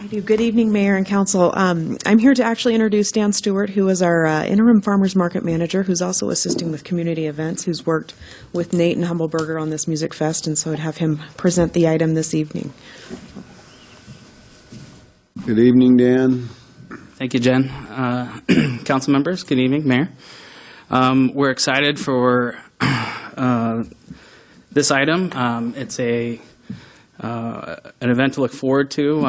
I do. Good evening, Mayor and Council. I'm here to actually introduce Dan Stewart, who is our interim farmers market manager, who's also assisting with community events, who's worked with Nate and Humble Burger on this music fest, and so I'd have him present the item this evening. Good evening, Dan. Thank you, Jen. Council members, good evening, Mayor. We're excited for this item. It's an event to look forward to,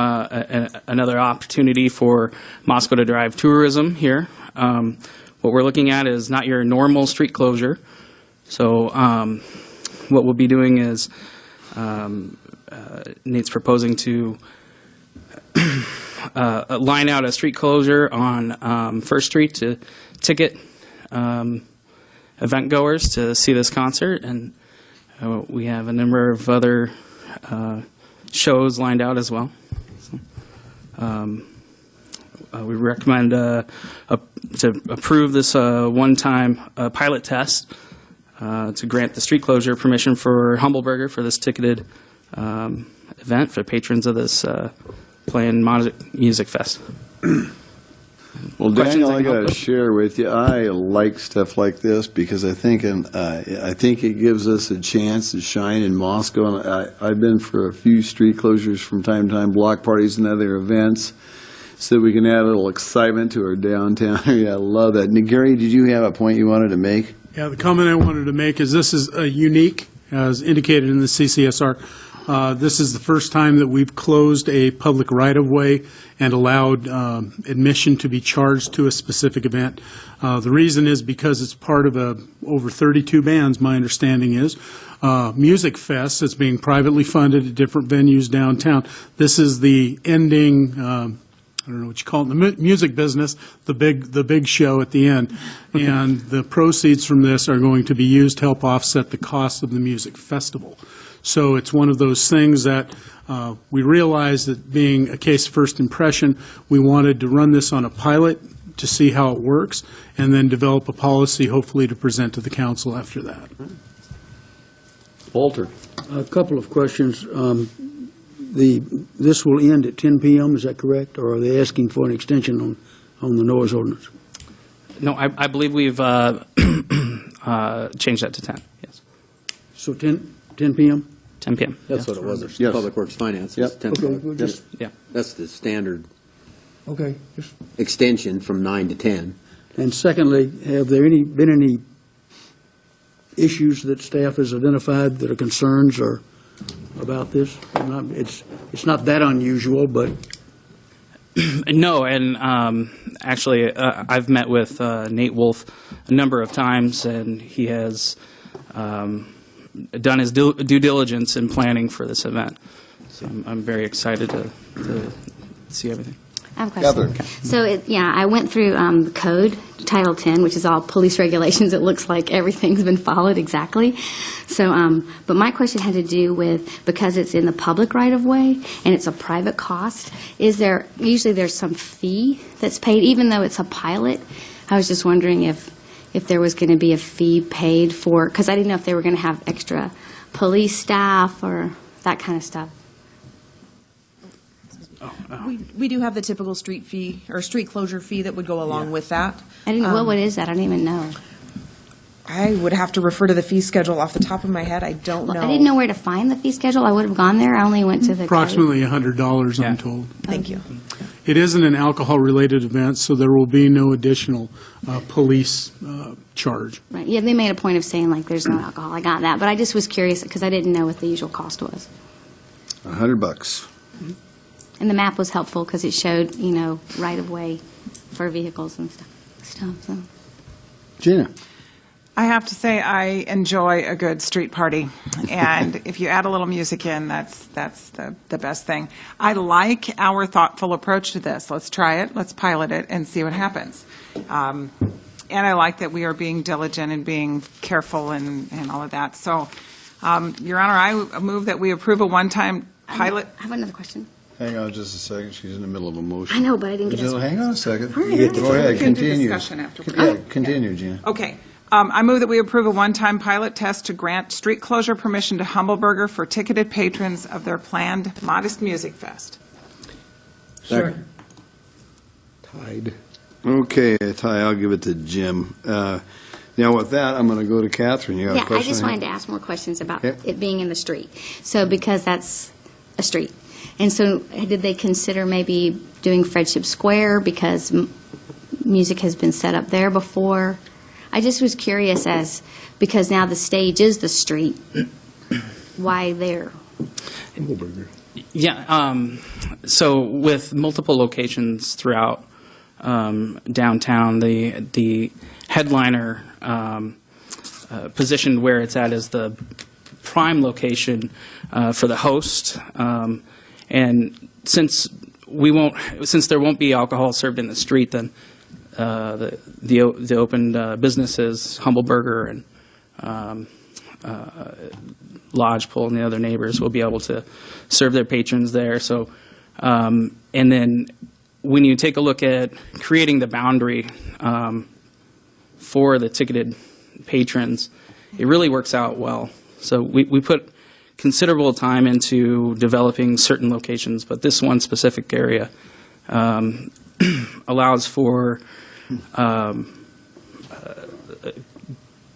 another opportunity for Moscow to drive tourism here. What we're looking at is not your normal street closure. So what we'll be doing is Nate's proposing to line out a street closure on First Street to ticket event goers to see this concert, and we have a number of other shows lined out as well. So, we recommend to approve this one-time pilot test to grant the street closure permission for Humble Burger for this ticketed event for patrons of this playing music fest. Well, Daniel, I got to share with you, I like stuff like this because I think it gives us a chance to shine in Moscow. And I've been for a few street closures from time to time, block parties and other events, so that we can add a little excitement to our downtown area. I love that. And Gary, did you have a point you wanted to make? Yeah, the comment I wanted to make is this is unique, as indicated in the CCSR. This is the first time that we've closed a public right-of-way and allowed admission to be charged to a specific event. The reason is because it's part of over 32 bands, my understanding is, music fest that's being privately funded at different venues downtown. This is the ending, I don't know what you call it in the music business, the big show at the end. And the proceeds from this are going to be used to help offset the cost of the music festival. So it's one of those things that we realized that being a case of first impression, we wanted to run this on a pilot to see how it works, and then develop a policy, hopefully, to present to the council after that. Walter. A couple of questions. This will end at 10 p.m., is that correct? Or are they asking for an extension on the noise ordinance? No, I believe we've changed that to 10, yes. So 10 p.m.? 10 p.m. That's yeah. what it was. Yes. Public Works Finance. Yep. 10 Okay, we'll just, Yeah. That's the standard okay. Just, extension from 9 to 10. and secondly, have there been any issues that staff has identified that are concerns or about this? It's not that unusual, but No, and actually, I've met with Nate Wolf a number of times, and he has done his due diligence in planning for this event. So I'm very excited to see everything. I have a question. Catherine. So, I went through the code, Title 10, which is all police regulations. It looks like everything's been followed exactly. So, but my question had to do with, because it's in the public right-of-way and it's a private cost, usually there's some fee that's paid, even though it's a pilot? I was just wondering if there was going to be a fee paid for, because I didn't know if they were going to have extra police staff or that kind of stuff. We do have the typical street fee or street closure fee that would go along with that. I didn't know, what is that? I didn't even know. I would have to refer to the fee schedule off the top of my head. I don't know. I didn't know where to find the fee schedule. I would have gone there. I only went to the Approximately $100, I'm told. Thank you. It isn't an alcohol-related event, so there will be no additional police charge. Right. Yeah, they made a point of saying, like, there's no alcohol. I got that. But I just was curious because I didn't know what the usual cost was. $100. And the map was helpful because it showed, right-of-way for vehicles and stuff. So. Gina. I have to say I enjoy a good street party, and if you add a little music in, that's the best thing. I like our thoughtful approach to this. Let's try it, let's pilot it, and see what happens. And I like that we are being diligent and being careful and all of that. So, Your Honor, I move that we approve a one-time pilot. I have another question. Hang on just a second. She's in the middle of a motion. I know, but I didn't get Jill, hang on a second. All right. Go ahead, We can do continue. discussion afterwards. Yeah, continue, Gina. Okay. I move that we approve a one-time pilot test to grant street closure permission to Humble Burger for ticketed patrons of their planned Modest Music Fest. Second. Tied. Okay, Ty, I'll give it to Jim. Now, with that, I'm going to go to Catherine. You got a Yeah, I question? just wanted to ask more questions about Okay. it being in the street. So, because that's a street. And so, did they consider maybe doing Friendship Square because music has been set up there before? I just was curious because now the stage is the street, why there? Yeah, so with multiple locations throughout downtown, the headliner positioned where it's at is the prime location for the host. And since there won't be alcohol served in the street, then the open businesses, Humble Burger and Lodgepole and the other neighbors will be able to serve their patrons there. So, and then when you take a look at creating the boundary for the ticketed patrons, it really works out well. So we put considerable time into developing certain locations, but this one specific area allows for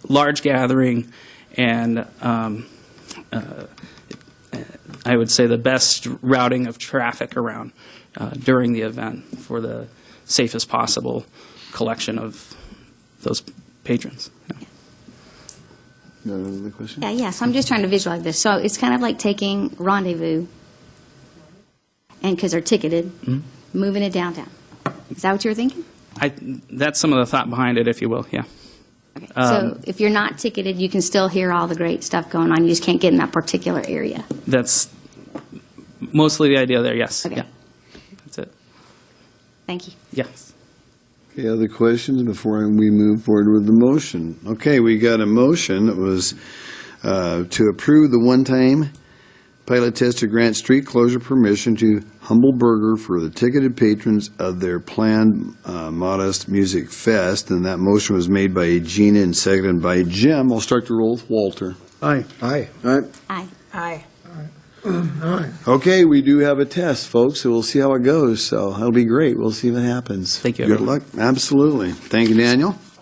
large gathering and I would say the best routing of traffic around during the event for the safest possible collection of those patrons. Yeah. You got another question? Yeah, so I'm just trying to visualize this. So it's kind of like taking Rendezvous, and because they're ticketed, moving it downtown. Is that what you were thinking? That's some of the thought behind it, if you will, yeah. Okay. So if you're not ticketed, you can still hear all the great stuff going on. You just can't get in that particular area. That's mostly the idea there, yes. Okay. Yeah. That's it. Thank you. Yes. Okay, other questions before we move forward with the motion? Okay, we got a motion that was to approve the one-time pilot test to grant street closure permission to Humble Burger for the ticketed patrons of their planned Modest Music Fest, and that motion was made by Gina and seconded by Jim. I'll start the roll with Walter. Aye. Aye. All right. Aye. Aye. Okay, we do have a test, folks, so we'll see how it goes. So that'll be great. We'll see what happens. Thank you, Good everyone. luck. Absolutely. Thank you, Daniel.